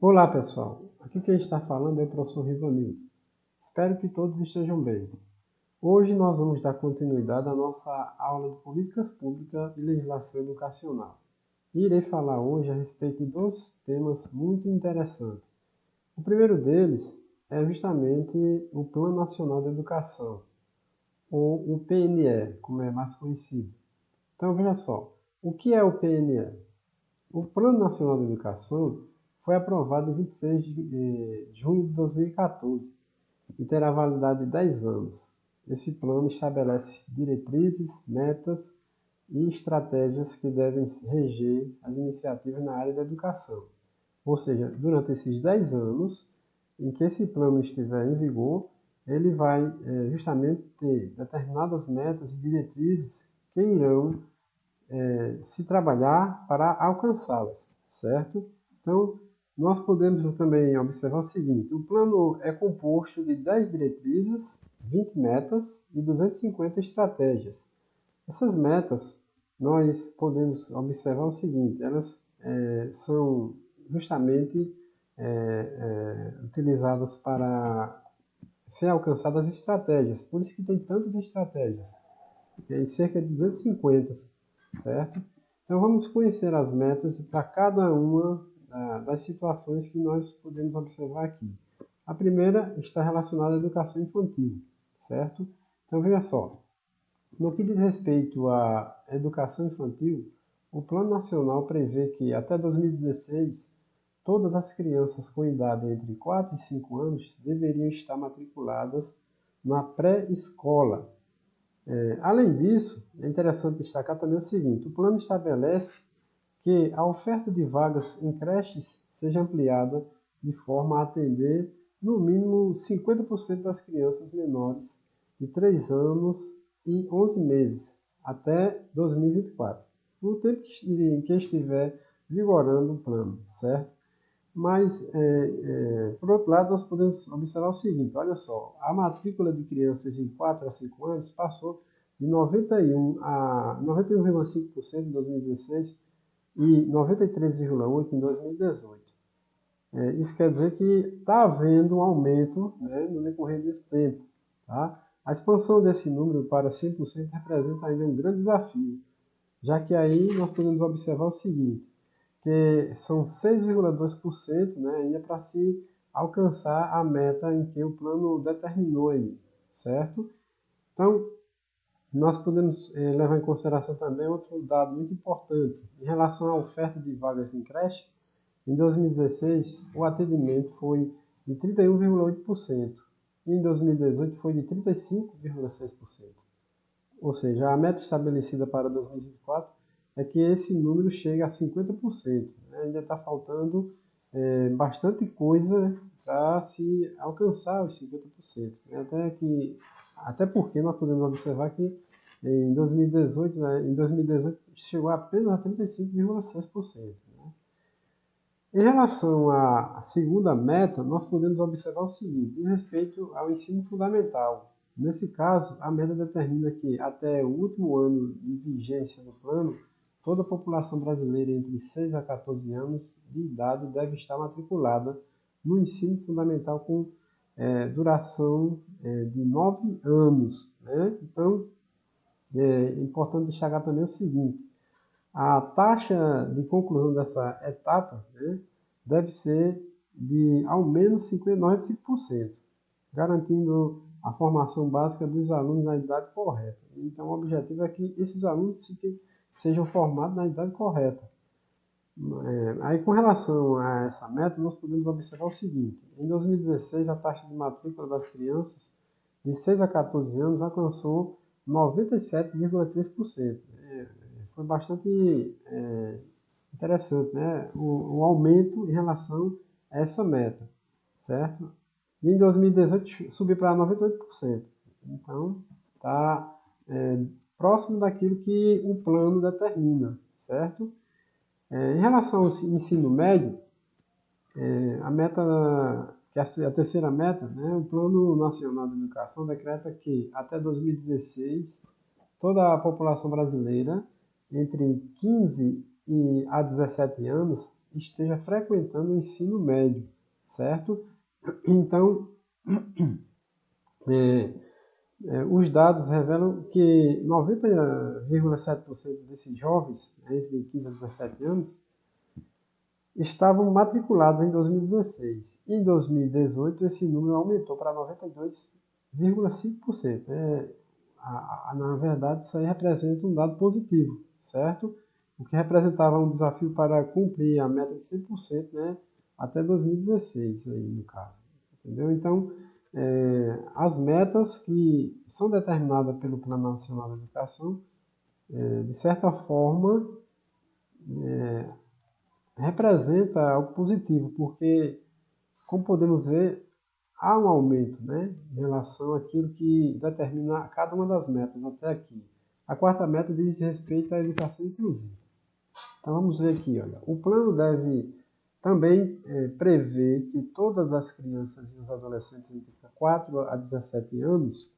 Olá pessoal, aqui quem está falando é o professor Rivanildo. Espero que todos estejam bem. Hoje nós vamos dar continuidade à nossa aula de Políticas Públicas e Legislação Educacional. E irei falar hoje a respeito de dois temas muito interessantes. O primeiro deles é justamente o Plano Nacional de Educação, ou o PNE, como é mais conhecido. Então veja só, o que é o PNE? O Plano Nacional de Educação foi aprovado em 26 de junho de 2014 e terá validade de 10 anos. Esse plano estabelece diretrizes, metas e estratégias que devem reger as iniciativas na área da educação. Ou seja, durante esses 10 anos em que esse plano estiver em vigor, ele vai justamente ter determinadas metas e diretrizes que irão se trabalhar para alcançá-las, certo? Então, nós podemos também observar o seguinte: o plano é composto de 10 diretrizes, 20 metas e 250 estratégias. Essas metas, nós podemos observar o seguinte: elas são justamente utilizadas para ser alcançadas estratégias. Por isso que tem tantas estratégias. Tem cerca de 250, certo? Então vamos conhecer as metas para cada uma das situações que nós podemos observar aqui. A primeira está relacionada à educação infantil, certo? Então veja só, no que diz respeito à educação infantil, o Plano Nacional prevê que até 2016 todas as crianças com idade entre 4 e 5 anos deveriam estar matriculadas na pré-escola. Além disso, é interessante destacar também o seguinte: o plano estabelece que a oferta de vagas em creches seja ampliada de forma a atender no mínimo 50% das crianças menores de 3 anos e 11 meses até 2024, no tempo em que estiver vigorando o plano, certo? Mas, por outro lado, nós podemos observar o seguinte: olha só, a matrícula de crianças de 4 a 5 anos passou de 91 a 91,5% em 2016 e 93,8% em 2018. Isso quer dizer que está havendo um aumento, né, no decorrer desse tempo. Tá? A expansão desse número para 100% representa ainda um grande desafio, já que aí nós podemos observar o seguinte: que são 6,2%, né, ainda para se alcançar a meta em que o plano determinou aí, certo? Então, nós podemos levar em consideração também outro dado muito importante. Em relação à oferta de vagas em creches, em 2016 o atendimento foi de 31,8% e em 2018 foi de 35,6%. Ou seja, a meta estabelecida para 2024 é que esse número chegue a 50%. Né? Ainda está faltando bastante coisa para se alcançar os 50%. Né? Até porque nós podemos observar que em 2018, né, em 2018 chegou apenas a 35,6%. Né? Em relação à segunda meta, nós podemos observar o seguinte: diz respeito ao ensino fundamental. Nesse caso, a meta determina que, até o último ano de vigência do plano, toda a população brasileira entre 6 a 14 anos de idade deve estar matriculada no ensino fundamental com duração de 9 anos. Né? Então, é importante destacar também o seguinte: a taxa de conclusão dessa etapa, né, deve ser de ao menos 95%, garantindo a formação básica dos alunos na idade correta. Então, o objetivo é que esses alunos sejam formados na idade correta. Aí, com relação a essa meta, nós podemos observar o seguinte: em 2016, a taxa de matrícula das crianças de 6 a 14 anos alcançou 97,3%. Foi bastante interessante, né? O aumento em relação a essa meta, certo? E em 2018 subiu para 98%. Então, está próximo daquilo que o plano determina, certo? Em relação ao ensino médio, a meta, que é a terceira meta, né, o Plano Nacional de Educação decreta que até 2016 toda a população brasileira entre 15 a 17 anos esteja frequentando o ensino médio, certo? Então, os dados revelam que 90,7% desses jovens, entre 15 a 17 anos, estavam matriculados em 2016. Em 2018, esse número aumentou para 92,5%. Na verdade, isso aí representa um dado positivo, certo? O que representava um desafio para cumprir a meta de 100%, né, até 2016, aí, no caso. Entendeu? Então, as metas que são determinadas pelo Plano Nacional de Educação, de certa forma, representa algo positivo, porque, como podemos ver, há um aumento, né, em relação àquilo que determina cada uma das metas até aqui. A quarta meta diz respeito à educação inclusiva. Então vamos ver aqui, olha, o plano deve também prever que todas as crianças e os adolescentes entre 4 a 17 anos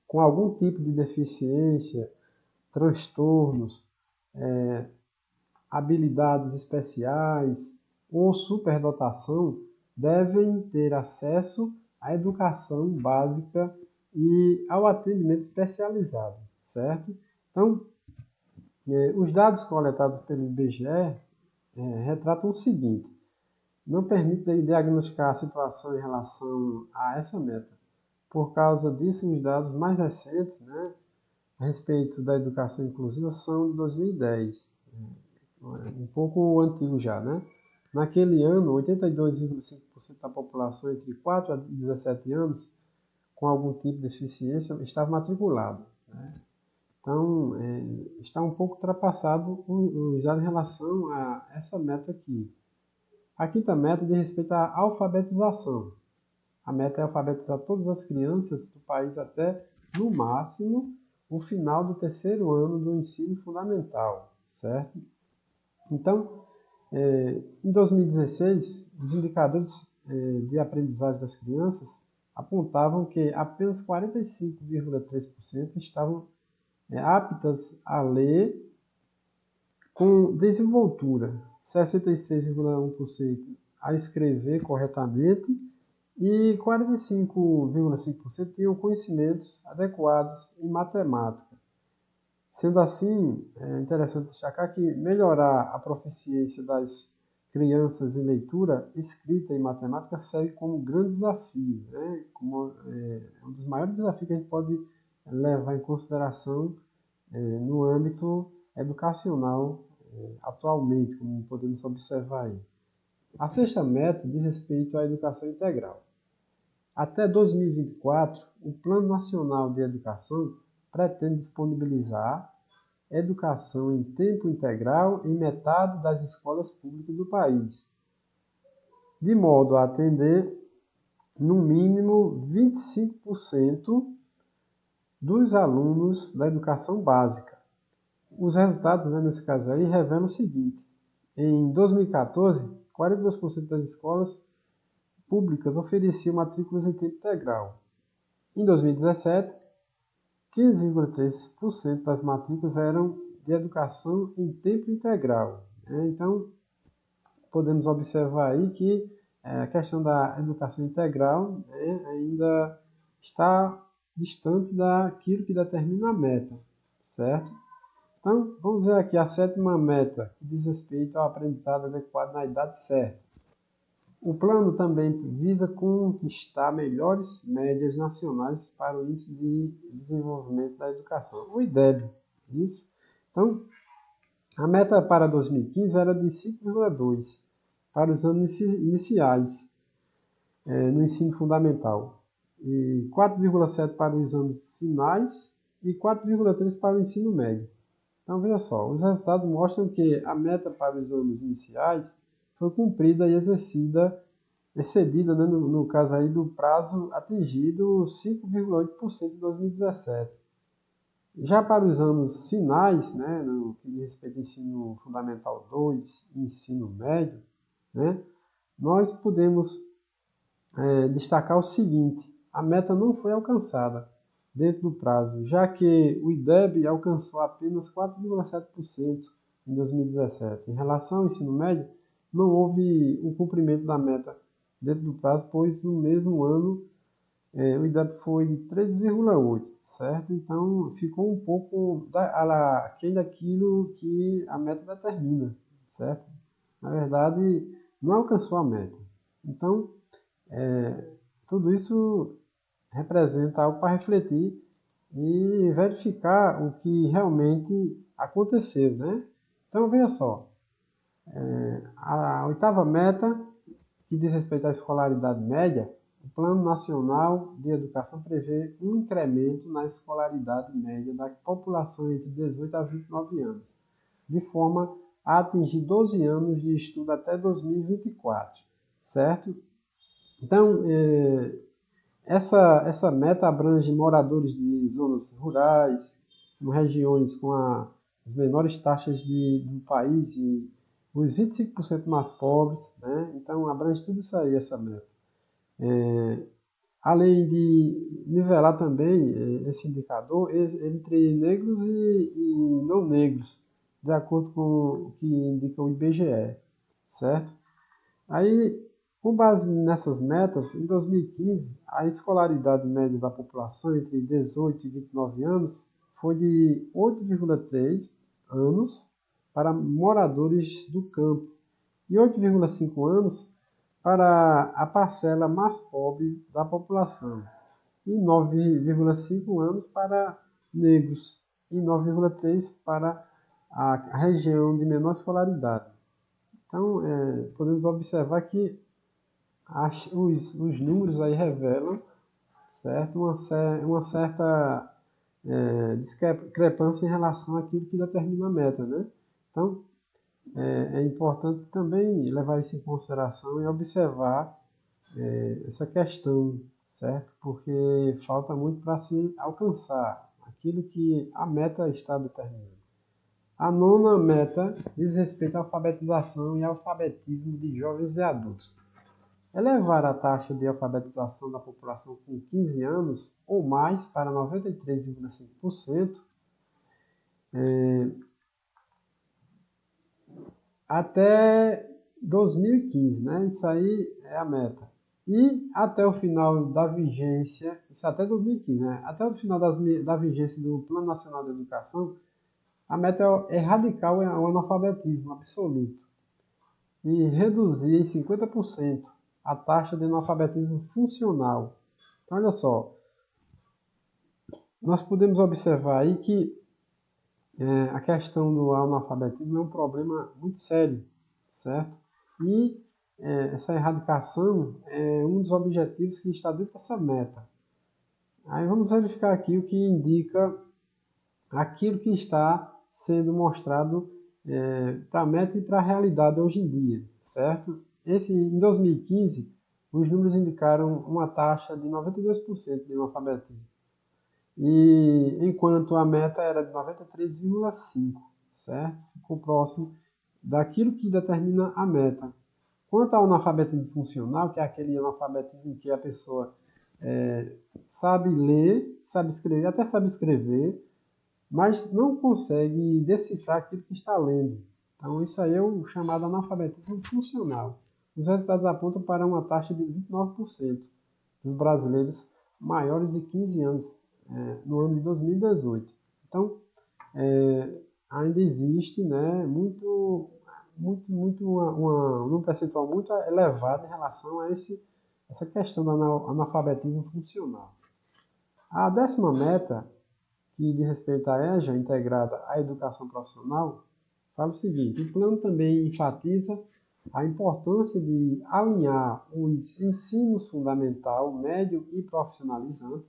com algum tipo de deficiência, transtornos, habilidades especiais ou superdotação devem ter acesso à educação básica e ao atendimento especializado, certo? Então, os dados coletados pelo IBGE retratam o seguinte: não permite diagnosticar a situação em relação a essa meta. Por causa disso, os dados mais recentes, né, a respeito da educação inclusiva são de 2010, um pouco antigo já, né? Naquele ano, 82,5% da população entre 4 a 17 anos com algum tipo de deficiência estava matriculado, né? Então, está um pouco ultrapassado os dados em relação a essa meta aqui. A quinta meta diz respeito à alfabetização. A meta é alfabetizar todas as crianças do país até, no máximo, o final do terceiro ano do ensino fundamental, certo? Então, em 2016, os indicadores de aprendizagem das crianças apontavam que apenas 45,3% estavam aptas a ler com desenvoltura, 66,1% a escrever corretamente e 45,5% tinham conhecimentos adequados em matemática. Sendo assim, é interessante destacar que melhorar a proficiência das crianças em leitura, escrita e matemática segue como um grande desafio, né? Como um dos maiores desafios que a gente pode levar em consideração no âmbito educacional atualmente, como podemos observar aí. A sexta meta diz respeito à educação integral. Até 2024, o Plano Nacional de Educação pretende disponibilizar educação em tempo integral em metade das escolas públicas do país, de modo a atender, no mínimo, 25% dos alunos da educação básica. Os resultados, né, nesse caso aí, revelam o seguinte: em 2014, 42% das escolas públicas ofereciam matrículas em tempo integral. Em 2017, 15,3% das matrículas eram de educação em tempo integral. Então, podemos observar aí que a questão da educação integral ainda está distante daquilo que determina a meta, certo? Então, vamos ver aqui a sétima meta, que diz respeito ao aprendizado adequado na idade certa. O plano também visa conquistar melhores médias nacionais para o Índice de Desenvolvimento da Educação, o IDEB. Isso. Então, a meta para 2015 era de 5,2 para os anos iniciais no ensino fundamental, e 4,7 para os anos finais e 4,3 para o ensino médio. Então, veja só, os resultados mostram que a meta para os anos iniciais foi cumprida e excedida, né, no caso aí do prazo atingido, 5,8% em 2017. Já para os anos finais, né, no que diz respeito ao ensino fundamental 2 e ensino médio, né, nós podemos destacar o seguinte: a meta não foi alcançada dentro do prazo, já que o IDEB alcançou apenas 4,7% em 2017. Em relação ao ensino médio, não houve o cumprimento da meta dentro do prazo, pois no mesmo ano o IDEB foi de 3,8, certo? Então ficou um pouco aquém daquilo que a meta determina, certo? Na verdade, não alcançou a meta. Então, tudo isso representa algo para refletir e verificar o que realmente aconteceu, né? Então, veja só, a oitava meta, que diz respeito à escolaridade média, o Plano Nacional de Educação prevê um incremento na escolaridade média da população entre 18 a 29 anos, de forma a atingir 12 anos de estudo até 2024, certo? Então, essa meta abrange moradores de zonas rurais, com regiões com as menores taxas do país e os 25% mais pobres, né? Então abrange tudo isso aí, essa meta. Além de nivelar também esse indicador entre negros e não negros, de acordo com o que indica o IBGE, certo? Aí, com base nessas metas, em 2015, a escolaridade média da população entre 18 e 29 anos foi de 8,3 anos para moradores do campo e 8,5 anos para a parcela mais pobre da população e 9,5 anos para negros e 9,3 para a região de menor escolaridade. Então, podemos observar que os números aí revelam, certo? Uma certa discrepância em relação àquilo que determina a meta, né? Então, é importante também levar isso em consideração e observar essa questão, certo? Porque falta muito para se alcançar aquilo que a meta está determinando. A nona meta diz respeito à alfabetização e alfabetismo de jovens e adultos. Elevar a taxa de alfabetização da população com 15 anos ou mais para 93,5% até 2015, né? Isso aí é a meta. E até o final da vigência, isso até 2015, né? Até o final da vigência do Plano Nacional de Educação, a meta é erradicar o analfabetismo absoluto e reduzir em 50% a taxa de analfabetismo funcional. Então, olha só, nós podemos observar aí que a questão do analfabetismo é um problema muito sério, certo? E essa erradicação é um dos objetivos que está dentro dessa meta. Aí vamos verificar aqui o que indica aquilo que está sendo mostrado para a meta e para a realidade hoje em dia, certo? Em 2015, os números indicaram uma taxa de 92% de analfabetismo, e enquanto a meta era de 93,5%, certo? Ficou próximo daquilo que determina a meta. Quanto ao analfabetismo funcional, que é aquele analfabetismo que a pessoa sabe ler, sabe escrever, até sabe escrever, mas não consegue decifrar aquilo que está lendo. Então, isso aí é o chamado analfabetismo funcional. Os resultados apontam para uma taxa de 29% dos brasileiros maiores de 15 anos no ano de 2018. Então, ainda existe, né, um percentual muito elevado em relação a essa questão do analfabetismo funcional. A 10ª meta, que diz respeito à EJA, integrada à educação profissional, fala o seguinte: o plano também enfatiza a importância de alinhar os ensinos fundamental, médio e profissionalizante,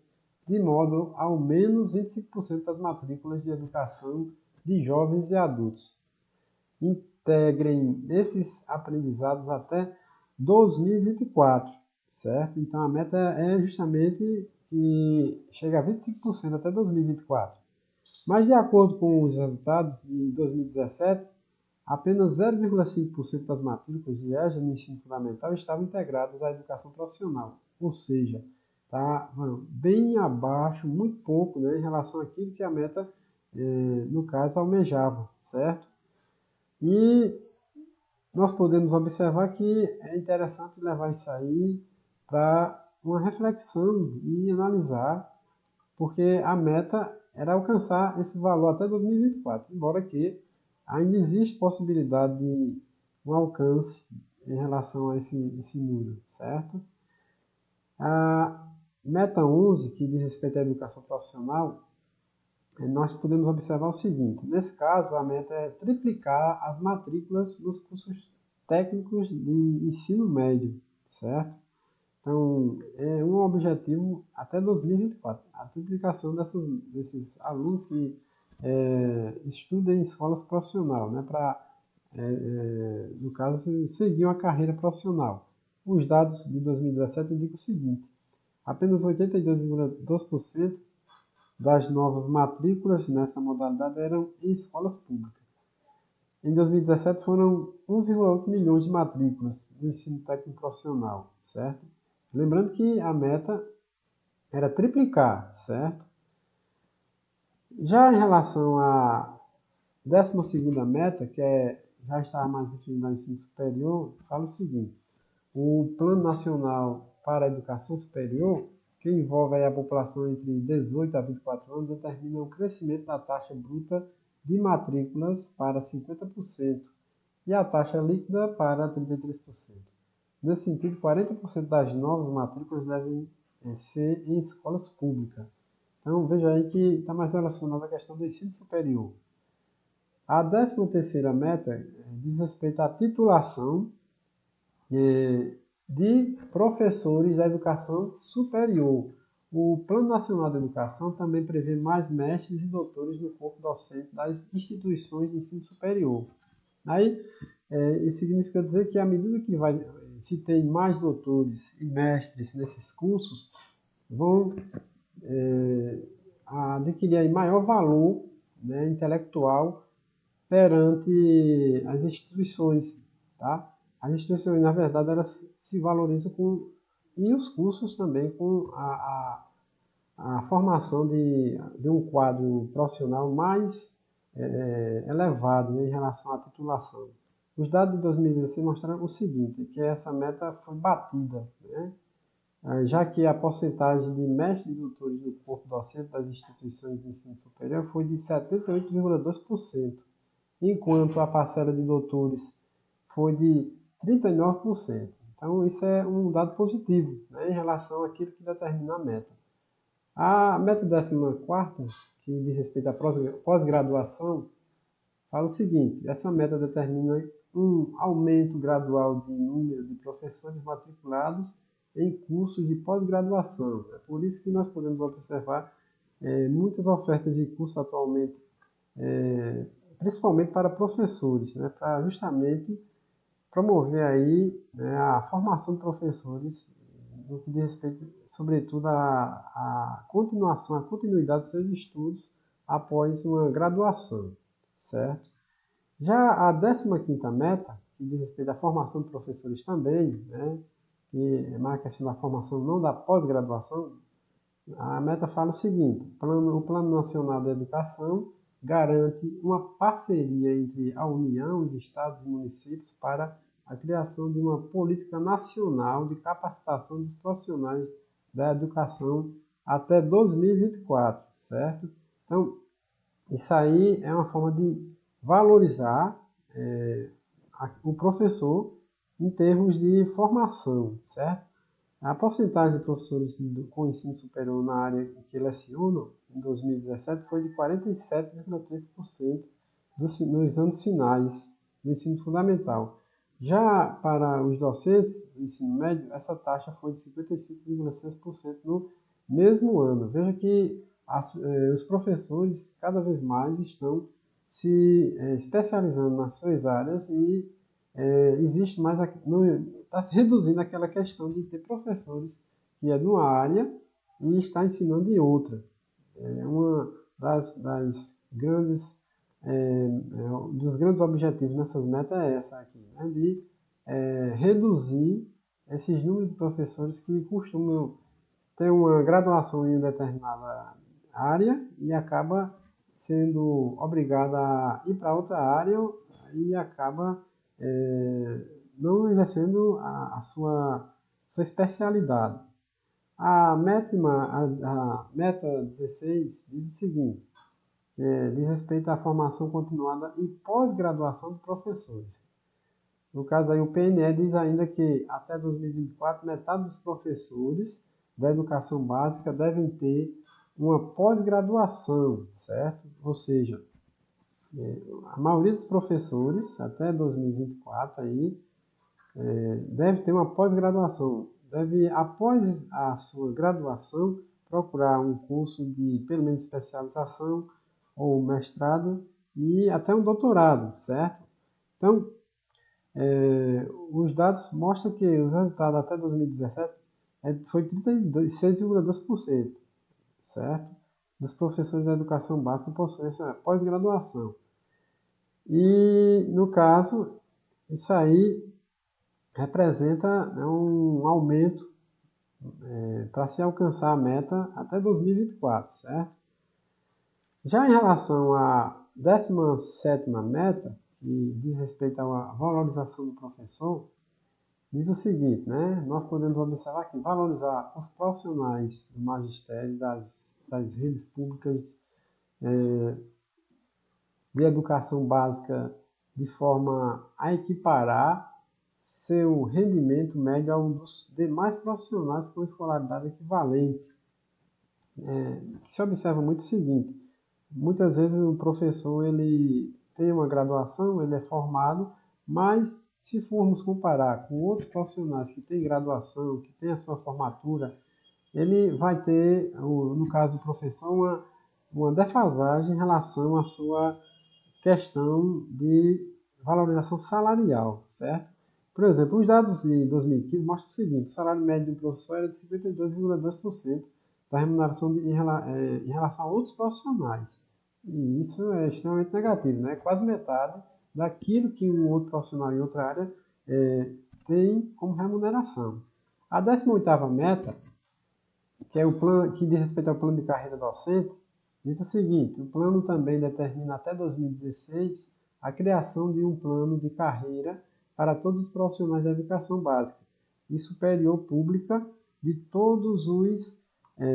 de modo a ao menos 25% das matrículas de educação de jovens e adultos integrem esses aprendizados até 2024, certo? Então a meta é justamente que chegue a 25% até 2024. Mas de acordo com os resultados de 2017, apenas 0,5% das matrículas de EJA no ensino fundamental estavam integradas à educação profissional, ou seja, está bem abaixo, muito pouco, né, em relação àquilo que a meta, no caso, almejava, certo? E nós podemos observar que é interessante levar isso aí para uma reflexão e analisar, porque a meta era alcançar esse valor até 2024, embora que ainda existe possibilidade de um alcance em relação a esse número, certo? A meta 11, que diz respeito à educação profissional, nós podemos observar o seguinte: nesse caso, a meta é triplicar as matrículas nos cursos técnicos de ensino médio, certo? Então, é um objetivo até 2024, a triplicação desses alunos que estudam em escolas profissionais, né, para, no caso, seguir uma carreira profissional. Os dados de 2017 indicam o seguinte: apenas 82,2% das novas matrículas nessa modalidade eram em escolas públicas. Em 2017 foram 1,8 milhões de matrículas no ensino técnico profissional, certo? Lembrando que a meta era triplicar, certo? Já em relação à 12ª meta, que já está mais definida no ensino superior, fala o seguinte: o Plano Nacional para a Educação Superior, que envolve a população entre 18 a 24 anos, determina o crescimento da taxa bruta de matrículas para 50% e a taxa líquida para 33%. Nesse sentido, 40% das novas matrículas devem ser em escolas públicas. Então, veja aí que está mais relacionado à questão do ensino superior. A 13ª meta diz respeito à titulação de professores da educação superior. O Plano Nacional de Educação também prevê mais mestres e doutores no corpo docente das instituições de ensino superior. Aí, isso significa dizer que à medida que se tem mais doutores e mestres nesses cursos, vão adquirir aí maior valor, né, intelectual perante as instituições, tá? As instituições, na verdade, elas se valorizam e os cursos também com a formação de um quadro profissional mais elevado, né, em relação à titulação. Os dados de 2016 mostraram o seguinte, que essa meta foi batida, né? Já que a porcentagem de mestres e doutores no corpo docente das instituições de ensino superior foi de 78,2%, enquanto a parcela de doutores foi de 39%. Então, isso é um dado positivo, né, em relação àquilo que determina a meta. A meta 14ª, que diz respeito à pós-graduação, fala o seguinte: essa meta determina um aumento gradual de número de professores matriculados em cursos de pós-graduação. É por isso que nós podemos observar muitas ofertas de curso atualmente, principalmente para professores, né, para justamente promover aí, né, a formação de professores no que diz respeito, sobretudo, à continuação, à continuidade dos seus estudos após uma graduação, certo? Já a 15ª meta, que diz respeito à formação de professores também, né, que é mais a questão da formação, não da pós-graduação, a meta fala o seguinte: o Plano Nacional de Educação garante uma parceria entre a União, os estados e municípios para a criação de uma política nacional de capacitação dos profissionais da educação até 2024, certo? Então, isso aí é uma forma de valorizar o professor em termos de formação, certo? A porcentagem de professores com ensino superior na área que lecionam em 2017 foi de 47,3% nos anos finais do ensino fundamental. Já para os docentes do ensino médio, essa taxa foi de 55,6% no mesmo ano. Veja que os professores cada vez mais estão se especializando nas suas áreas e existe mais, está se reduzindo aquela questão de ter professores que é de uma área e está ensinando em outra. Uma das grandes, dos grandes objetivos nessas metas é essa aqui, né, de reduzir esses números de professores que costumam ter uma graduação em determinada área e acaba sendo obrigado a ir para outra área e acaba não exercendo a sua especialidade. A meta 16 diz o seguinte, diz respeito à formação continuada e pós-graduação de professores. No caso aí, o PNE diz ainda que até 2024, metade dos professores da educação básica devem ter uma pós-graduação, certo? Ou seja, a maioria dos professores, até 2024, aí, deve ter uma pós-graduação. Deve, após a sua graduação, procurar um curso de, pelo menos, especialização ou mestrado e até um doutorado, certo? Então, os dados mostram que os resultados até 2017 foi 36,2%, certo? Dos professores da educação básica possuem essa pós-graduação. E, no caso, isso aí representa um aumento para se alcançar a meta até 2024, certo? Já em relação à 17ª meta, que diz respeito à valorização do professor, diz o seguinte, né? Nós podemos observar que valorizar os profissionais do magistério, das redes públicas de educação básica de forma a equiparar seu rendimento médio ao dos demais profissionais com escolaridade equivalente. Se observa muito o seguinte, muitas vezes o professor ele tem uma graduação, ele é formado, mas se formos comparar com outros profissionais que têm graduação, que têm a sua formatura, ele vai ter, no caso do professor, uma defasagem em relação à sua questão de valorização salarial, certo? Por exemplo, os dados de 2015 mostram o seguinte, o salário médio do professor era de 52,2% da remuneração em relação a outros profissionais. E isso é extremamente negativo, né? Quase metade daquilo que um outro profissional em outra área tem como remuneração. A 18ª meta, que é o plano que diz respeito ao plano de carreira docente, diz o seguinte, o plano também determina até 2016 a criação de um plano de carreira para todos os profissionais da educação básica e superior pública de todos os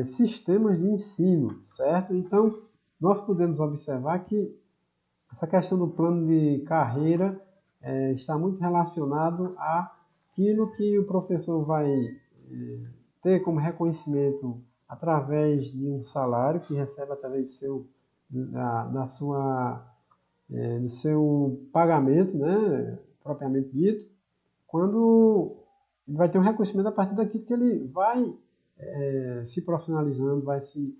sistemas de ensino, certo? Então, nós podemos observar que essa questão do plano de carreira está muito relacionado àquilo que o professor vai ter como reconhecimento através de um salário que recebe através do seu pagamento, né, propriamente dito, quando ele vai ter um reconhecimento a partir daquilo que ele vai se profissionalizando, vai se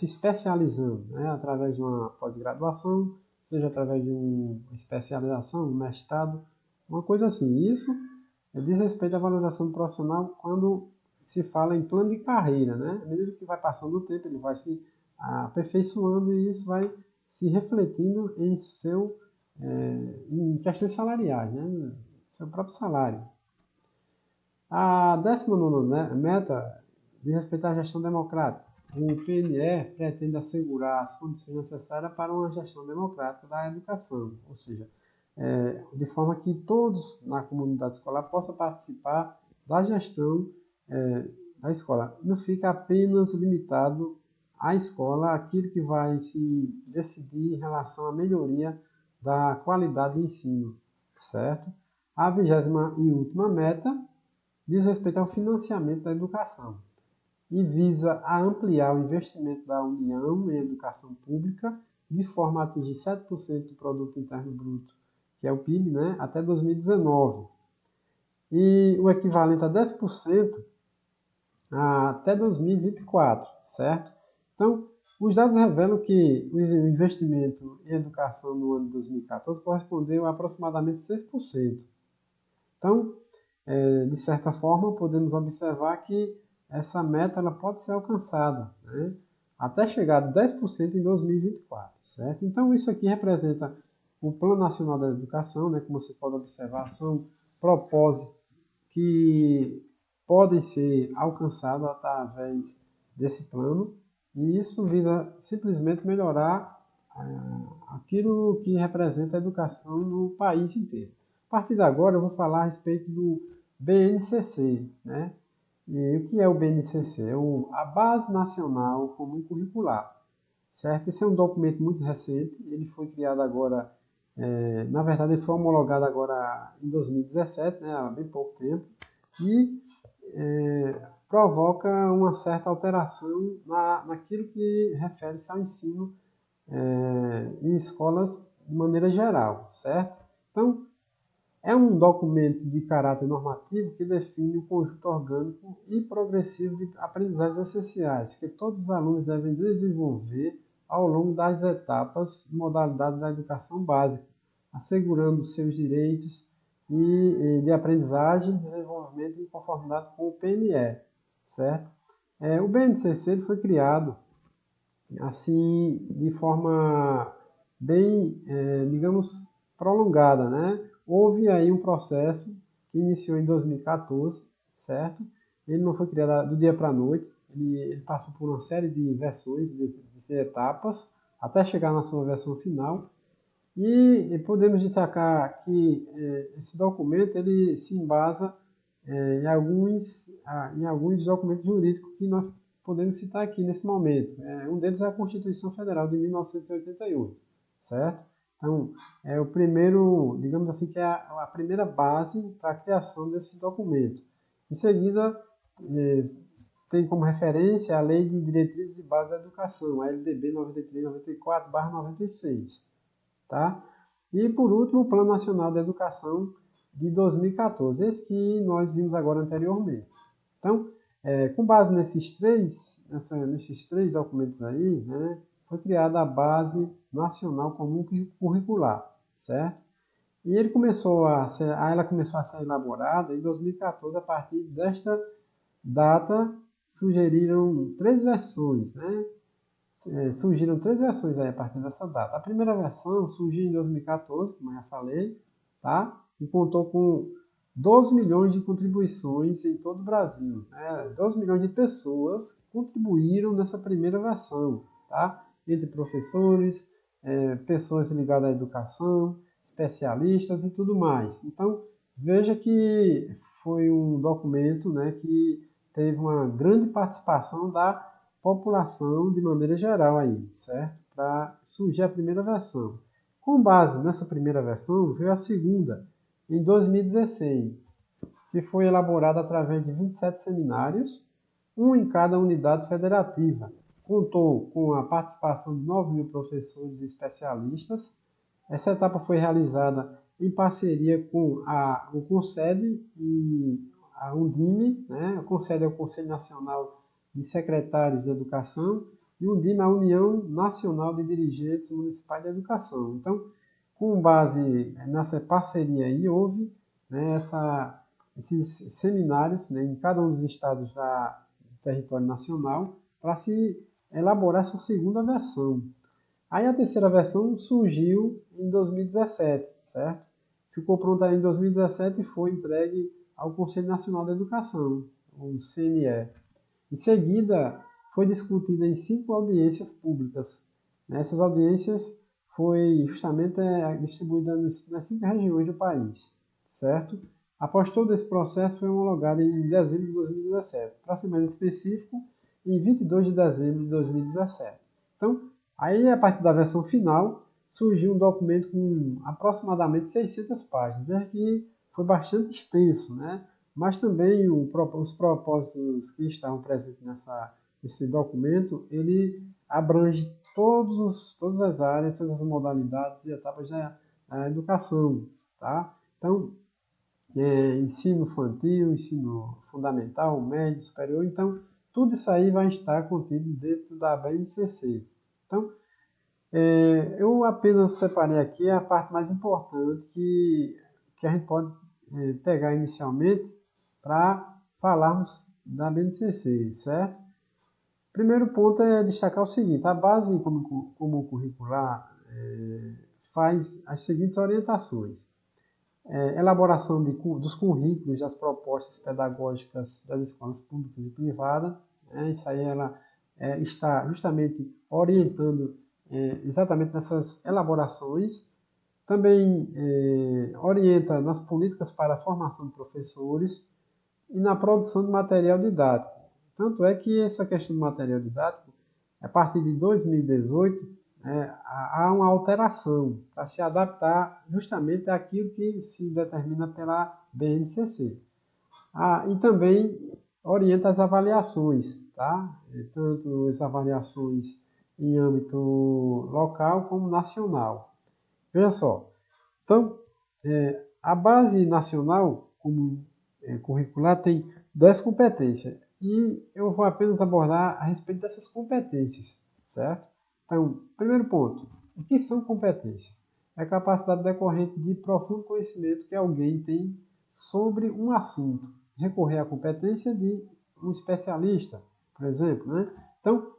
especializando, né, através de uma pós-graduação, seja através de uma especialização, um mestrado, uma coisa assim. Isso diz respeito à valorização do profissional quando se fala em plano de carreira, né? À medida que vai passando o tempo, ele vai se aperfeiçoando e isso vai se refletindo em questões salariais, né? Seu próprio salário. A 19ª meta diz respeito à gestão democrática. O PNE pretende assegurar as condições necessárias para uma gestão democrática da educação, ou seja, de forma que todos na comunidade escolar possam participar da gestão da escola. Não fica apenas limitado à escola aquilo que vai se decidir em relação à melhoria da qualidade de ensino, certo? A 20ª meta diz respeito ao financiamento da educação e visa a ampliar o investimento da União em educação pública de forma a atingir 7% do produto interno bruto, que é o PIB, né, até 2019. E o equivalente a 10% até 2024, certo? Então, os dados revelam que o investimento em educação no ano de 2014 correspondeu a aproximadamente 6%. Então, de certa forma, podemos observar que essa meta ela pode ser alcançada, né, até chegar a 10% em 2024, certo? Então, isso aqui representa o Plano Nacional da Educação, né, como você pode observar, são propósitos que podem ser alcançados através desse plano, e isso visa simplesmente melhorar aquilo que representa a educação no país inteiro. A partir de agora eu vou falar a respeito do BNCC, né? E o que é o BNCC? É a Base Nacional Comum Curricular, certo? Esse é um documento muito recente, ele foi criado agora, na verdade ele foi homologado agora em 2017, né, há bem pouco tempo, e provoca uma certa alteração naquilo que refere-se ao ensino em escolas de maneira geral, certo? Então, é um documento de caráter normativo que define o conjunto orgânico e progressivo de aprendizagens essenciais que todos os alunos devem desenvolver ao longo das etapas e modalidades da educação básica, assegurando seus direitos de aprendizagem e desenvolvimento em conformidade com o PNE, certo? O BNCC ele foi criado assim de forma bem, digamos, prolongada, né? Houve aí um processo que iniciou em 2014, certo? Ele não foi criado do dia para a noite, ele passou por uma série de versões, de etapas, até chegar na sua versão final. E podemos destacar que esse documento ele se embasa em alguns documentos jurídicos que nós podemos citar aqui nesse momento. Um deles é a Constituição Federal de 1988, certo? Então, é o primeiro, digamos assim, que é a primeira base para a criação desse documento. Em seguida, tem como referência a Lei de Diretrizes e Bases da Educação, a LDB 93/94/96, tá? E, por último, o Plano Nacional da Educação de 2014, esse que nós vimos agora anteriormente. Então, com base nesses três documentos aí, né, foi criada a Base Nacional Comum Curricular, certo? E ela começou a ser elaborada em 2014. A partir desta data, surgiram três versões, né? Surgiram três versões aí a partir dessa data. A primeira versão surgiu em 2014, como eu já falei, tá? E contou com 12 milhões de contribuições em todo o Brasil. 12 milhões de pessoas contribuíram nessa primeira versão, tá? Entre professores, pessoas ligadas à educação, especialistas e tudo mais. Então, veja que foi um documento, né, que teve uma grande participação da população de maneira geral aí, certo? Para surgir a primeira versão. Com base nessa primeira versão, veio a segunda, em 2016, que foi elaborada através de 27 seminários, um em cada unidade federativa. Contou com a participação de 9 mil professores e especialistas. Essa etapa foi realizada em parceria com o CONSED e a Undime, né? O CONSED é o Conselho Nacional de Secretários de Educação, e o Undime, a União Nacional de Dirigentes Municipais de Educação. Então, com base nessa parceria aí, houve, né, esses seminários, né, em cada um dos estados do território nacional para se elaborar essa segunda versão. Aí a terceira versão surgiu em 2017, certo? Ficou pronta em 2017 e foi entregue ao Conselho Nacional da Educação, o CNE. Em seguida, foi discutida em 5 audiências públicas. Essas audiências foi justamente distribuídas nas 5 regiões do país, certo? Após todo esse processo, foi homologado em dezembro de 2017. Para ser mais específico, em 22 de dezembro de 2017. Então, aí, a partir da versão final, surgiu um documento com aproximadamente 600 páginas. Veja que foi bastante extenso, né? Mas também os propósitos que estavam presentes nesse documento, ele abrange todas as áreas, todas as modalidades e etapas da educação, tá? Então, ensino infantil, ensino fundamental, médio, superior, então, tudo isso aí vai estar contido dentro da BNCC. Então, eu apenas separei aqui a parte mais importante que a gente pode pegar inicialmente para falarmos da BNCC, certo? Primeiro ponto é destacar o seguinte: a base comum curricular faz as seguintes orientações: elaboração dos currículos das propostas pedagógicas das escolas públicas e privadas, isso aí ela está justamente orientando exatamente nessas elaborações. Também orienta nas políticas para a formação de professores e na produção de material didático. Tanto é que essa questão do material didático, a partir de 2018, há uma alteração para se adaptar justamente àquilo que se determina pela BNCC. E também orienta as avaliações, tá? Tanto as avaliações em âmbito local como nacional. Veja só, então, a base nacional como curricular tem 10 competências e eu vou apenas abordar a respeito dessas competências, certo? Então, primeiro ponto, o que são competências? É a capacidade decorrente de profundo conhecimento que alguém tem sobre um assunto. Recorrer à competência de um especialista, por exemplo, né? Então,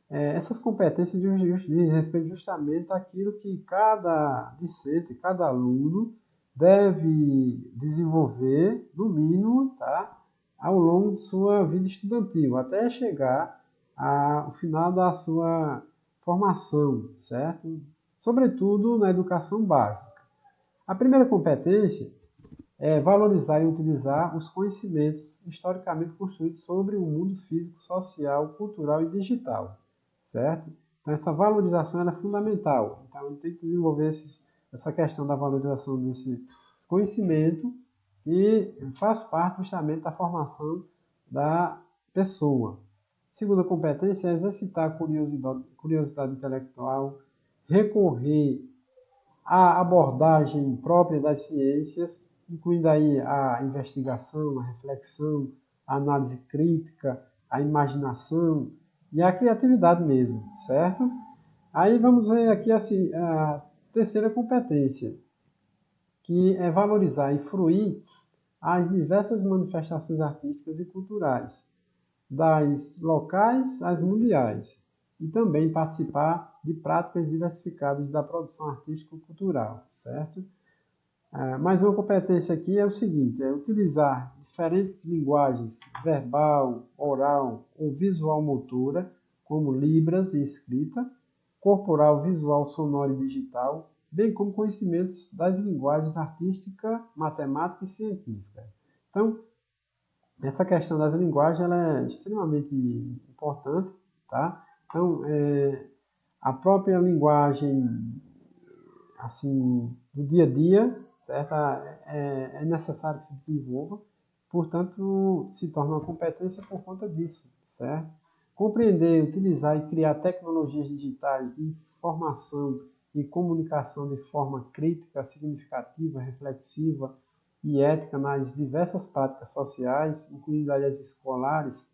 essas competências dizem respeito justamente àquilo que cada discente, cada aluno deve desenvolver, no mínimo, tá, ao longo de sua vida estudantil, até chegar ao final da sua formação, certo? Sobretudo na educação básica. A primeira competência é valorizar e utilizar os conhecimentos historicamente construídos sobre o mundo físico, social, cultural e digital, certo? Então, essa valorização é fundamental. Então, a gente tem que desenvolver essa questão da valorização desse conhecimento e faz parte justamente da formação da pessoa. Segunda competência é exercitar a curiosidade intelectual, recorrer à abordagem própria das ciências, incluindo aí a investigação, a reflexão, a análise crítica, a imaginação e a criatividade mesmo, certo? Aí vamos ver aqui a terceira competência, que é valorizar e fruir as diversas manifestações artísticas e culturais, das locais às mundiais, e também participar de práticas diversificadas da produção artístico-cultural, certo? Mais uma competência aqui é o seguinte, é utilizar diferentes linguagens verbal, oral ou visual motora, como libras e escrita, corporal, visual, sonora e digital, bem como conhecimentos das linguagens artística, matemática e científica. Então, essa questão das linguagens ela é extremamente importante, tá? Então, a própria linguagem, assim, do dia a dia, certo? É necessário que se desenvolva, portanto, se torna uma competência por conta disso, certo? Compreender, utilizar e criar tecnologias digitais de informação e comunicação de forma crítica, significativa, reflexiva e ética nas diversas práticas sociais, incluindo as escolares,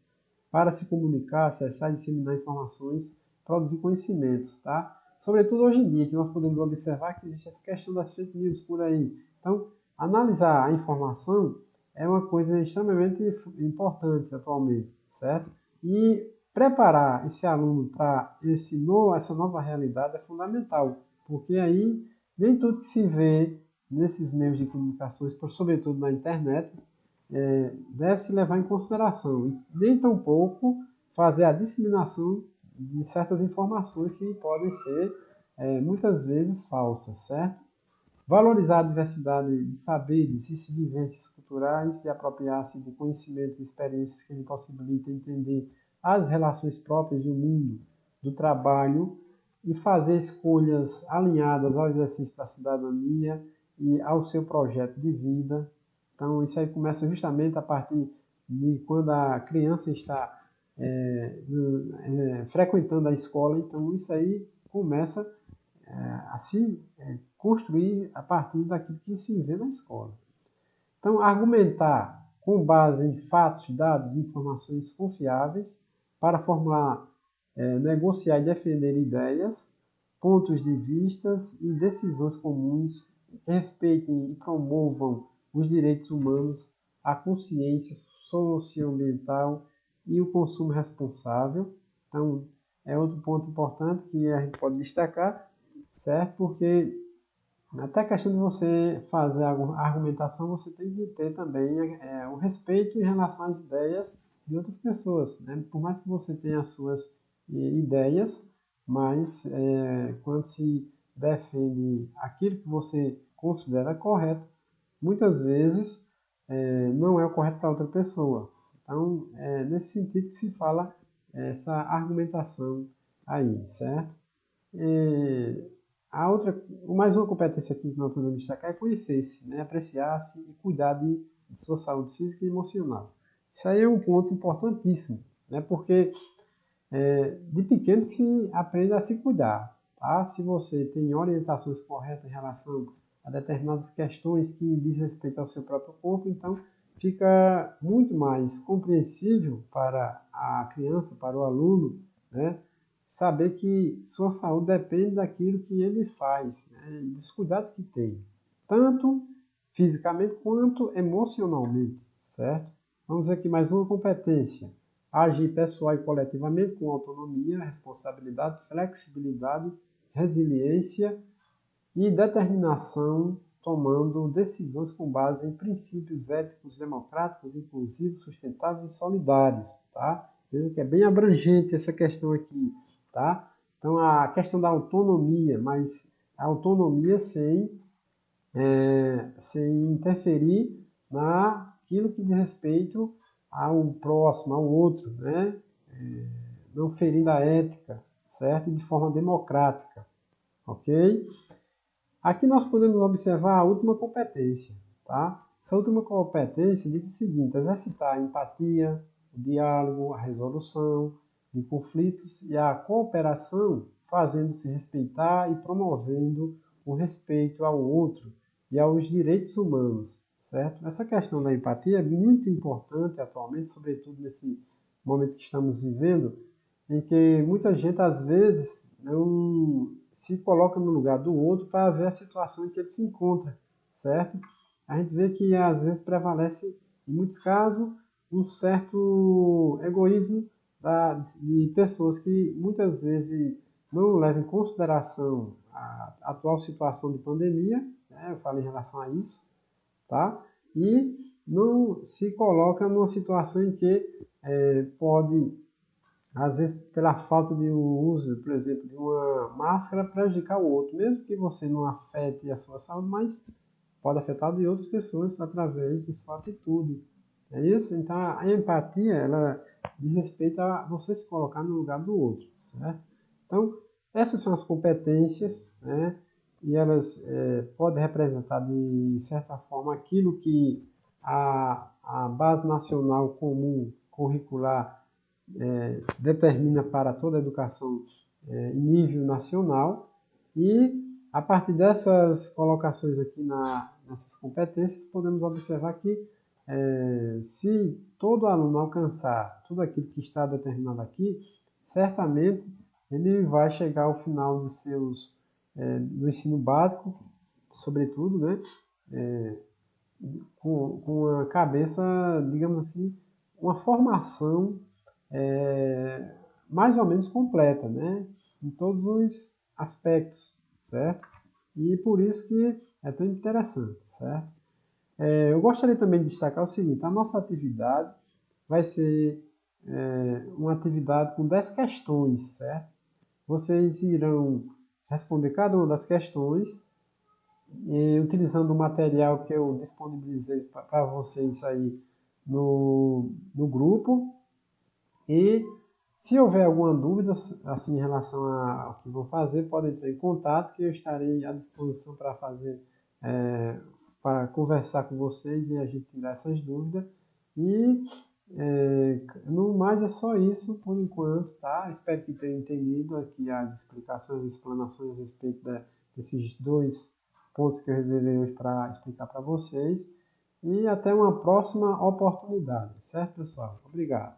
para se comunicar, acessar e disseminar informações, produzir conhecimentos, tá? Sobretudo hoje em dia, que nós podemos observar que existe essa questão das fake news por aí. Então, analisar a informação é uma coisa extremamente importante atualmente, certo? E preparar esse aluno para essa nova realidade é fundamental, porque aí nem tudo que se vê nesses meios de comunicações, sobretudo na internet, deve se levar em consideração e nem tampouco fazer a disseminação de certas informações que podem ser muitas vezes falsas, certo? Valorizar a diversidade de saberes e vivências culturais e apropriar-se de conhecimentos e experiências que lhe possibilitem entender as relações próprias do mundo, do trabalho e fazer escolhas alinhadas ao exercício da cidadania e ao seu projeto de vida. Então, isso aí começa justamente a partir de quando a criança está frequentando a escola. Então, isso aí começa a se construir a partir daquilo que se vê na escola. Então, argumentar com base em fatos, dados e informações confiáveis para formular, negociar e defender ideias, pontos de vistas e decisões comuns que respeitem e promovam os direitos humanos, a consciência socioambiental e o consumo responsável. Então, é outro ponto importante que a gente pode destacar, certo? Porque até a questão de você fazer a argumentação, você tem que ter também o respeito em relação às ideias de outras pessoas, né? Por mais que você tenha as suas ideias, mas quando se defende aquilo que você considera correto, muitas vezes não é o correto para outra pessoa. Então, é nesse sentido que se fala essa argumentação aí, certo? Mais uma competência aqui que nós podemos destacar é conhecer-se, né? Apreciar-se e cuidar de sua saúde física e emocional. Isso aí é um ponto importantíssimo, né? Porque de pequeno se aprende a se cuidar, tá? Se você tem orientações corretas em relação a determinadas questões que diz respeito ao seu próprio corpo, então fica muito mais compreensível para a criança, para o aluno, né? Saber que sua saúde depende daquilo que ele faz, né? E dos cuidados que tem, tanto fisicamente quanto emocionalmente, certo? Vamos ver aqui mais uma competência. Agir pessoal e coletivamente com autonomia, responsabilidade, flexibilidade, resiliência e determinação, tomando decisões com base em princípios éticos, democráticos, inclusivos, sustentáveis e solidários, tá? Veja que é bem abrangente essa questão aqui, tá? Então, a questão da autonomia, mas a autonomia sem interferir naquilo que diz respeito ao próximo, ao outro, né? Não ferindo a ética, certo? E de forma democrática, ok? Aqui nós podemos observar a última competência, tá? Essa última competência diz o seguinte: exercitar a empatia, o diálogo, a resolução de conflitos e a cooperação, fazendo-se respeitar e promovendo o respeito ao outro e aos direitos humanos, certo? Essa questão da empatia é muito importante atualmente, sobretudo nesse momento que estamos vivendo, em que muita gente às vezes não se coloca no lugar do outro para ver a situação em que ele se encontra, certo? A gente vê que às vezes prevalece, em muitos casos, um certo egoísmo de pessoas que muitas vezes não levam em consideração a atual situação de pandemia, né? Eu falo em relação a isso, tá? E não se coloca numa situação em que pode, às vezes, pela falta de uso, por exemplo, de uma máscara, prejudicar o outro, mesmo que você não afete a sua saúde, mas pode afetar de outras pessoas através de sua atitude. É isso? Então, a empatia, ela diz respeito a você se colocar no lugar do outro, certo? Então, essas são as competências, né? E elas podem representar, de certa forma, aquilo que a Base Nacional Comum Curricular determina para toda a educação em nível nacional, e a partir dessas colocações aqui nessas competências, podemos observar que se todo aluno alcançar tudo aquilo que está determinado aqui, certamente ele vai chegar ao final de do ensino básico, sobretudo, né, com a cabeça, digamos assim, uma formação mais ou menos completa, né? Em todos os aspectos, certo? E por isso que é tão interessante, certo? Eu gostaria também de destacar o seguinte: a nossa atividade vai ser uma atividade com 10 questões, certo? Vocês irão responder cada uma das questões utilizando o material que eu disponibilizei para vocês aí no grupo. E se houver alguma dúvida assim, em relação ao que vou fazer, podem entrar em contato, que eu estarei à disposição para para conversar com vocês e a gente tirar essas dúvidas. E no mais é só isso por enquanto, tá? Espero que tenham entendido aqui as explicações, as explanações a respeito desses dois pontos que eu reservei hoje para explicar para vocês. E até uma próxima oportunidade, certo, pessoal? Obrigado.